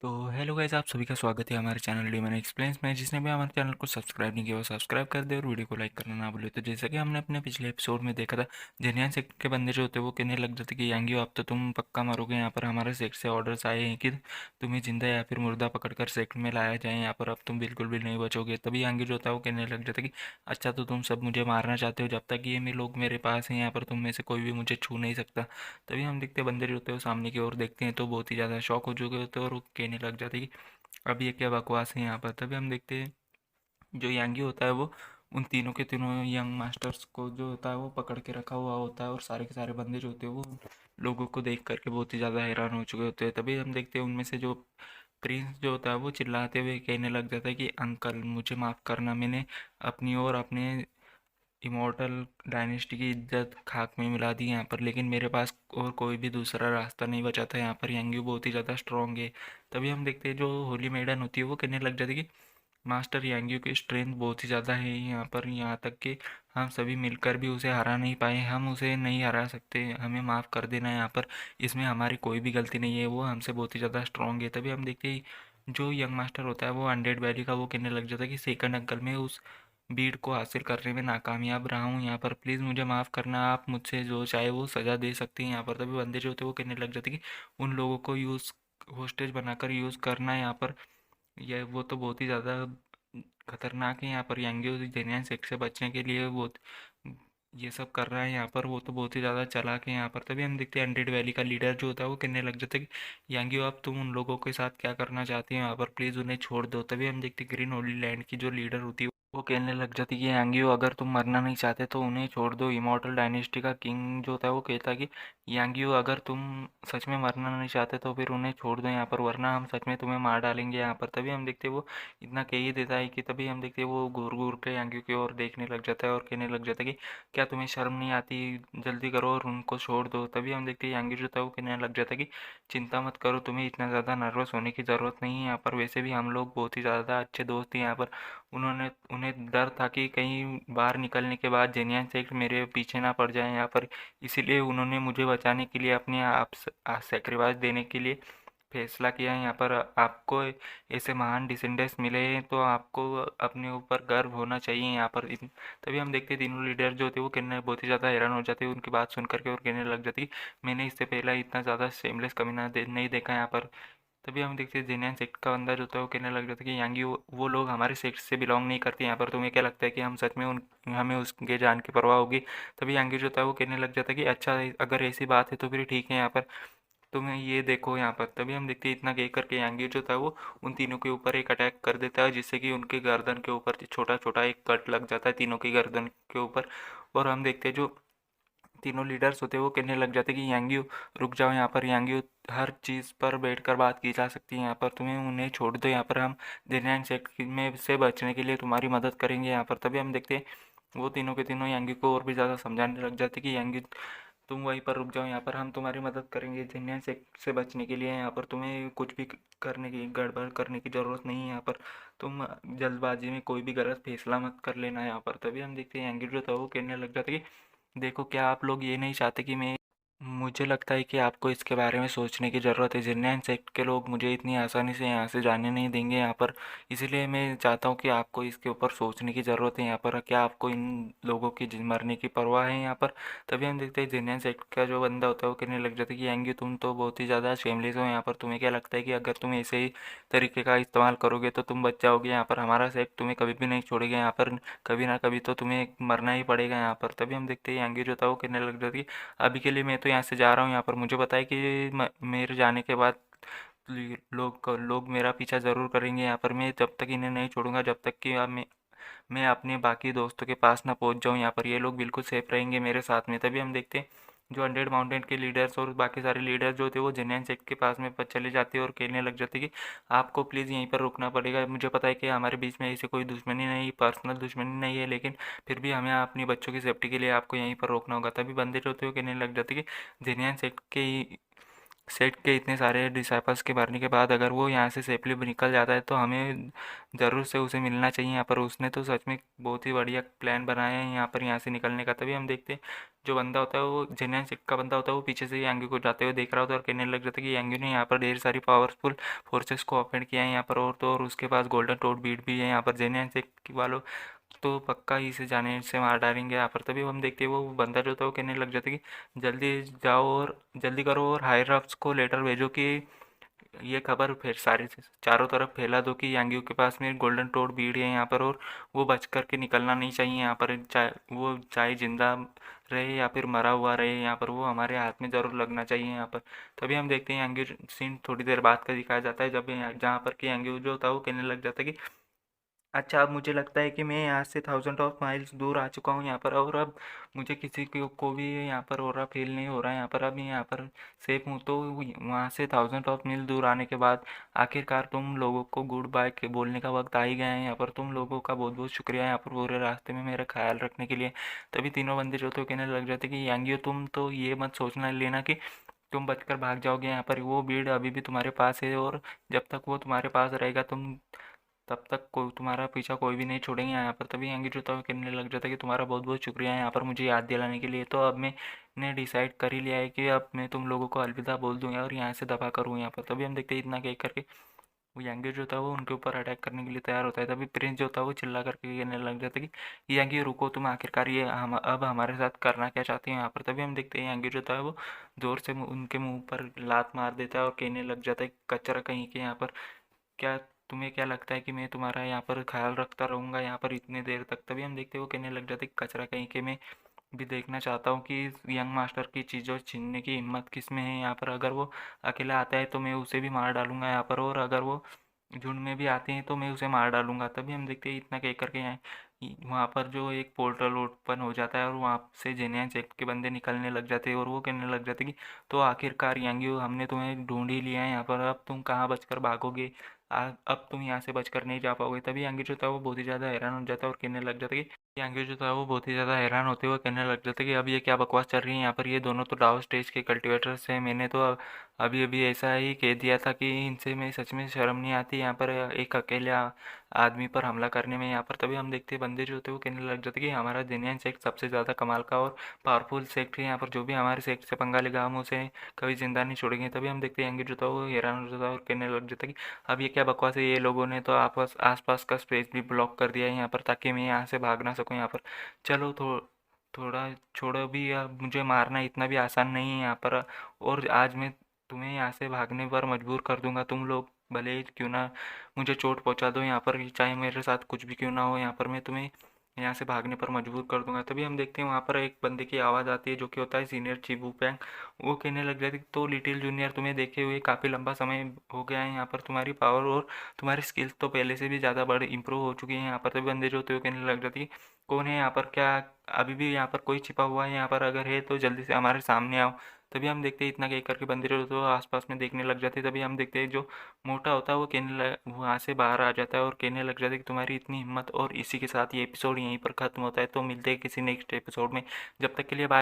तो hello guys, आप सभी का स्वागत है हमारे चैनल डी मैन एक्सप्लेन्स में। जिसने भी हमारे चैनल को सब्सक्राइब नहीं किया वो सब्सक्राइब कर दे और वीडियो को लाइक करना ना भूले। तो जैसा कि हमने अपने पिछले एपिसोड में देखा था, जेनियन सेक्ट के बंदे जो होते हैं वो कहने लग जाते कि यांगियो अब तो तुम पक्का मरोगे। यहाँ पर हमारे सेक्ट से ऑर्डर्स आए हैं कि तुम्हें जिंदा या फिर मुर्दा पकड़कर सेक्ट में लाया जाए, यहाँ पर अब तुम बिल्कुल भी नहीं बचोगे। तभी यांगियो जो होता है वो कहने लग जाता कि अच्छा, तो तुम सब मुझे मारना चाहते हो, जब तक ये मेरे लोग मेरे पास हैं यहाँ पर तुम में से कोई भी मुझे छू नहीं सकता। तभी हम देखते हैं बंदे जो होते हैं वो सामने की ओर देखते हैं तो बहुत ही ज़्यादा शौक हो चुके होते हैं और वो कहने लग जाते हैं कि अब ये क्या बकवास है यहाँ पर। तभी हम देखते हैं जो यांगी होता है वो उन तीनों के तीनों यंग मास्टर्स को जो होता है वो पकड़ के रखा हुआ होता है, और सारे के सारे बंदे जो होते हैं वो लोगों को देख करके बहुत ही ज़्यादा हैरान हो चुके होते हैं। तभी हम देखते हैं उनमें से जो प्रिंस जो होता है वो चिल्लाते हुए कहने लग जाता है कि अंकल मुझे माफ़ करना, मैंने अपनी और अपने इमॉर्टल डायनेस्टी की इज्जत खाक में मिला दी यहाँ पर, लेकिन मेरे पास और कोई भी दूसरा रास्ता नहीं बचा था। यहाँ पर यांग्यू बहुत ही ज़्यादा स्ट्रांग है। तभी हम देखते हैं जो होली मेडन होती है वो कहने लग जाती है कि मास्टर यांग्यू की स्ट्रेंथ बहुत ही ज़्यादा है यहाँ पर, यहाँ तक कि हम सभी मिलकर भी उसे हरा नहीं पाए, हम उसे नहीं हरा सकते, हमें माफ़ कर देना यहाँ पर, इसमें हमारी कोई भी गलती नहीं है, वो हमसे बहुत ही ज़्यादा स्ट्रांग है। तभी हम देखते हैं जो यंग मास्टर होता है वो अनडेड वैली का वो कहने लग जाता है कि सेकंड अंकल मैं उस बीट को हासिल करने में नाकामयाब रहा हूँ यहाँ पर, प्लीज़ मुझे माफ़ करना, आप मुझसे जो चाहे वो सज़ा दे सकती हैं यहाँ पर। तभी बंदे जो होते हैं वो कहने लग जाते कि उन लोगों को यूज़ होस्टेज बनाकर यूज़ करना है यहाँ पर, यह वो तो बहुत ही ज़्यादा खतरनाक है यहाँ पर। यांग्यो जेनियन सेक्ट से बचने के लिए वो ये सब कर रहा है यहाँ पर, वो तो बहुत ही ज़्यादा चालाक है यहाँ पर। तभी हम देखते हैं अनडेड वैली का लीडर जो होता है वो कहने लग जाता है कि यांग्यो अब तुम उन लोगों के साथ क्या करना चाहती हो यहाँ पर, प्लीज़ उन्हें छोड़ दो। तभी हम देखते हैं ग्रीन होली लैंड की जो लीडर होती है वो कहने लग जाती है कि यांगियो अगर तुम मरना नहीं चाहते तो उन्हें छोड़ दो। इमॉर्टल डायनेस्टी का किंग जो होता है वो कहता है कि यांगियो अगर तुम सच में मरना नहीं चाहते तो फिर उन्हें छोड़ दो यहाँ पर, वरना हम सच में तुम्हें मार डालेंगे यहाँ पर। तभी हम देखते हैं वो इतना कह ही देता है कि तभी हम देखते हैं वो घूर घूर के यांगियो की ओर देखने लग जाता है और कहने लग जाता है कि क्या तुम्हें शर्म नहीं आती, जल्दी करो और उनको छोड़ दो। तभी हम देखते हैं यांगियो जो था वो कहने लग जाता है कि चिंता मत करो, तुम्हें इतना ज़्यादा नर्वस होने की ज़रूरत नहीं है यहाँ पर, वैसे भी हम लोग बहुत ही ज़्यादा अच्छे दोस्त हैं यहाँ पर। उन्होंने उन्हें डर था कि कहीं बाहर निकलने के बाद जेनियन सेक्ट मेरे पीछे ना पड़ जाए यहाँ पर, इसीलिए उन्होंने मुझे बचाने के लिए अपने आप सेक्रीफाइस देने के लिए फैसला किया है यहाँ पर। आपको ऐसे महान डिसेंडेंट्स मिले हैं तो आपको अपने ऊपर गर्व होना चाहिए यहाँ पर। तभी हम देखते हैं तीनों लीडर जो थे वो कहने बहुत ही ज़्यादा हैरान हो जाते हैं उनकी बात सुन करके, और कहने लग जाती मैंने इससे पहले इतना ज़्यादा शेमलेस कमीना नहीं देखा यहाँ पर। तभी हम देखते हैं जेनियन सेक्ट का बंदा जो होता है वो कहने लग जाता है कि यांगी वो लोग हमारे सेक्ट से बिलोंग नहीं करते यहाँ पर, तुम्हें क्या लगता है कि हम सच में उन हमें उसके जान की परवाह होगी। तभी यांगी जो होता है वो कहने लग जाता है कि अच्छा, अगर ऐसी बात है तो फिर ठीक है यहाँ पर, तुम्हें ये देखो यहाँ पर। तभी हम देखते हैं इतना कह करके यांगी जो था वो उन तीनों के ऊपर एक अटैक कर देता है, जिससे कि उनके गर्दन के ऊपर छोटा छोटा एक कट लग जाता है तीनों की गर्दन के ऊपर। और हम देखते हैं जो तीनों लीडर्स होते हैं वो कहने लग जाते कि यांग्यू रुक जाओ यहाँ पर, यांग्यू हर चीज़ पर बैठकर बात की जा सकती है यहाँ पर, तुम्हें उन्हें छोड़ दो यहाँ पर, हम जेनियन सेक्ट में से बचने के लिए तुम्हारी मदद करेंगे यहाँ पर। तभी हम देखते हैं वो तीनों के तीनों यांग्यू को और भी ज़्यादा समझाने लग जाते कि यांग्यू तुम वहीं पर रुक जाओ यहाँ पर, हम तुम्हारी मदद करेंगे जेनियन सेक्ट से बचने के लिए, यहाँ पर तुम्हें कुछ भी करने की गड़बड़ करने की ज़रूरत नहीं है यहाँ पर, तुम जल्दबाजी में कोई भी गलत फैसला मत कर लेना यहाँ पर। तभी हम देखते हैं यांग्यू जो था वो कहने लग जाता कि देखो, क्या आप लोग ये नहीं चाहते कि मैं मुझे लगता है कि आपको इसके बारे में सोचने की ज़रूरत है, जिन्नैन सेक्ट के लोग मुझे इतनी आसानी से यहाँ से जाने नहीं देंगे यहाँ पर, इसीलिए मैं चाहता हूँ कि आपको इसके ऊपर सोचने की ज़रूरत है यहाँ पर, क्या आपको इन लोगों की मरने की परवाह है यहाँ पर। तभी हम देखते हैं जिन्नैन सेक्ट का जो बंदा होता है वो कहने लग जाता है कि यांगी तुम तो बहुत ही ज़्यादा शेमलेस हो यहाँ पर, तुम्हें क्या लगता है कि अगर तुम ऐसे ही तरीके का इस्तेमाल करोगे तो तुम बच जाओगे यहाँ पर, हमारा सेक्ट तुम्हें कभी भी नहीं छोड़ेगा यहाँ पर, कभी ना कभी तो तुम्हें मरना ही पड़ेगा यहाँ पर। तभी हम देखते हैं यांगी जो था वो कहने लग जाती है अभी के लिए मैं तो यहाँ से जा रहा हूँ यहाँ पर, मुझे पता है कि मेरे जाने के बाद लोग मेरा पीछा ज़रूर करेंगे यहाँ पर, मैं जब तक इन्हें नहीं छोड़ूंगा जब तक कि मैं अपने बाकी दोस्तों के पास ना पहुँच जाऊँ यहाँ पर, ये लोग बिल्कुल सेफ रहेंगे मेरे साथ में। तभी हम देखते हैं जो हंड्रेड माउंटेन के लीडर्स और बाकी सारे लीडर्स जो थे वो जेनियन सेक्ट के पास में चले जाते हैं और कहने लग जाते कि आपको प्लीज़ यहीं पर रुकना पड़ेगा, मुझे पता है कि हमारे बीच में ऐसे कोई दुश्मनी नहीं, पर्सनल दुश्मनी नहीं है, लेकिन फिर भी हमें अपनी बच्चों की सेफ्टी के लिए आपको यहीं पर रोकना होगा। तभी बंदे जो थे वो कहने लग जाते कि जेनियन सेक्ट के सेठ के इतने सारे डिसाइपल्स के मरने के बाद अगर वो यहाँ से सेफली निकल जाता है तो हमें ज़रूर से उसे मिलना चाहिए यहाँ पर। उसने तो सच में बहुत ही बढ़िया प्लान बनाया है यहाँ पर, यहाँ से निकलने का। तभी हम देखते हैं जो बंदा होता है वो जेन्यान सिख का बंदा होता है, वो पीछे से यांग्यो को जाते हुए देख रहा होता है और कहने लग जाता है कि यांग्यो ने यहाँ पर ढेर सारी पावरफुल फोर्सेस को ऑफेंड किया है यहाँ पर, और तो और उसके पास गोल्डन टोड बीट भी है यहाँ पर। जेन्यान सिख वालों तो पक्का ही इसे जाने से मार डालेंगे यहाँ पर। तभी हम देखते हैं वो बंदा जो था वो कहने लग जाता है कि जल्दी जाओ और जल्दी करो और हायर अप्स को लेटर भेजो कि ये खबर फिर सारी चारों तरफ फैला दो कि यांग्यू के पास में गोल्डन टोड बीड है यहाँ पर, और वो बच कर के निकलना नहीं चाहिए यहाँ पर। चाहे जिंदा रहे या फिर मरा हुआ रहे यहाँ पर, वो हमारे हाथ में ज़रूर लगना चाहिए यहाँ पर। तभी हम देखते हैं यांग्यू सीन थोड़ी देर बाद का दिखाया जाता है, जब जहाँ पर कि यांग्यू जो था वो कहने लग जाता है कि अच्छा, अब मुझे लगता है कि मैं यहाँ से 1000 ऑफ माइल्स दूर आ चुका हूँ यहाँ पर, और अब मुझे किसी को भी यहाँ पर हो रहा फील नहीं हो रहा है यहाँ पर। अब मैं यहाँ पर सेफ हूँ। तो वहाँ से 1000 ऑफ मील दूर आने के बाद आखिरकार तुम लोगों को गुड बाय के बोलने का वक्त आ ही गया है यहाँ पर। तुम लोगों का बहुत बहुत शुक्रिया यहाँ पर पूरे रास्ते में मेरा ख्याल रखने के लिए। तभी तीनों बंदे जो थे कहने लग जाते कि यांगियो, तुम तो ये मत सोचना लेना कि तुम बचकर भाग जाओगे यहाँ पर। वो भीड़ अभी भी तुम्हारे पास है, और जब तक वो तुम्हारे पास रहेगा तुम तब तक कोई तुम्हारा पीछा कोई भी नहीं छोड़ेंगे यहाँ पर। तभी आगे जो था वो कहने लग जाता है कि तुम्हारा बहुत बहुत शुक्रिया है यहाँ पर मुझे याद दिलाने के लिए। तो अब मैंने डिसाइड कर ही लिया है कि अब मैं तुम लोगों को अलविदा बोल दूंगा और यहाँ से दफा करूँ यहाँ पर। तभी हम देखते हैं इतना कह करके वो यांगी जो था वो उनके ऊपर अटैक करने के लिए तैयार होता है। तभी प्रिंस जो था वो चिल्ला करके कहने लग जाता है कि यांगी रुको, तुम आखिरकार ये हम अब हमारे साथ करना क्या चाहते हैं यहाँ पर। तभी हम देखते हैं यांगी जो था वो जोर से उनके मुंह पर लात मार देता है और कहने लग जाता है कचरा कहीं के यहाँ पर, क्या तुम्हें क्या लगता है कि मैं तुम्हारा यहाँ पर ख्याल रखता रहूँगा यहाँ पर इतने देर तक। तभी हम देखते हैं वो कहने लग जाते कचरा कहीं के, मैं भी देखना चाहता हूँ कि इस यंग मास्टर की चीज़ों छीनने की हिम्मत किस में है यहाँ पर। अगर वो अकेला आता है तो मैं उसे भी मार डालूंगा यहाँ पर, और अगर वो झुंड में भी आते हैं तो मैं उसे मार डालूंगा। तभी हम देखते हैं इतना कह करके यहाँ वहाँ पर जो एक पोर्टल ओपन हो जाता है और वहाँ से जेनियन सेक्ट के बंदे निकलने लग जाते हैं, और वो कहने लग जाते कि तो आखिरकार यांगियो, हमने तुम्हें ढूंढ ही लिया है यहाँ पर, अब तुम कहाँ बचकर भागोगे। अब तुम यहाँ से बचकर नहीं जा पाओगे। तभी यांगी जो था वो बहुत ही ज़्यादा हैरान हो जाता है और कहने लग जाता है कि यांगी जो था वो बहुत ही ज़्यादा हैरान होते हुए कहने लग जाता है कि अब ये क्या बकवास चल रही है यहाँ पर। ये दोनों तो डाउ स्टेज के कल्टिवेटर्स हैं, मैंने तो अभी अभी ऐसा ही कह दिया था कि इनसे मैं सच में शर्म नहीं आती यहाँ पर एक अकेले आदमी पर हमला करने में यहाँ पर। तभी हम देखते हैं बंदे जो होते हैं वो कहने लग जाते कि हमारा जेनियन सेक्ट सबसे ज़्यादा कमाल का और पावरफुल सेक्ट है यहाँ पर, जो भी हमारे सेक्ट से पंगा लेगा हम उसे कभी जिंदा नहीं छोड़ेंगे। तभी हम देखते हैं यांगी जो था वो हैरान हो जाता है और कहने लग जाता कि अब ये क्या बकवास है, ये लोगों ने तो आपस आसपास का स्पेस भी ब्लॉक कर दिया है यहाँ पर ताकि मैं यहाँ से भाग ना सकूँ यहाँ पर। चलो थोड़ा छोड़ो भी, अब मुझे मारना इतना भी आसान नहीं है यहाँ पर, और आज मैं तुम्हें यहाँ से भागने पर मजबूर कर दूंगा। तुम लोग भले ही क्यों ना मुझे चोट पहुँचा दो यहाँ पर, चाहे मेरे साथ कुछ भी क्यों ना हो यहाँ पर, मैं तुम्हें यहाँ से भागने पर मजबूर कर दूंगा। तभी हम देखते हैं वहाँ पर एक बंदे की आवाज़ आती है जो कि होता है सीनियर चीबू पैंग। वो कहने लग जाती तो लिटिल जूनियर, तुम्हें देखे हुए काफ़ी लंबा समय हो गया है यहाँ पर, तुम्हारी पावर और तुम्हारी स्किल्स तो पहले से भी ज़्यादा बड़े इंप्रूव हो चुकी हैं यहाँ पर। तभी बंदे जो होते हैं वो कहने लग जाती है कौन है यहाँ पर, क्या अभी भी यहाँ पर कोई छिपा हुआ है यहाँ पर, अगर है तो जल्दी से हमारे सामने आओ। तभी हम देखते हैं इतना कह करके बंदे जो तो आसपास में देखने लग जाते हैं। तभी हम देखते हैं जो मोटा होता है वो कहने लग वहाँ से बाहर आ जाता है और कहने लग जाता है कि तुम्हारी इतनी हिम्मत। और इसी के साथ ये एपिसोड यहीं पर ख़त्म होता है। तो मिलते हैं किसी नेक्स्ट एपिसोड में, जब तक के लिए बाय।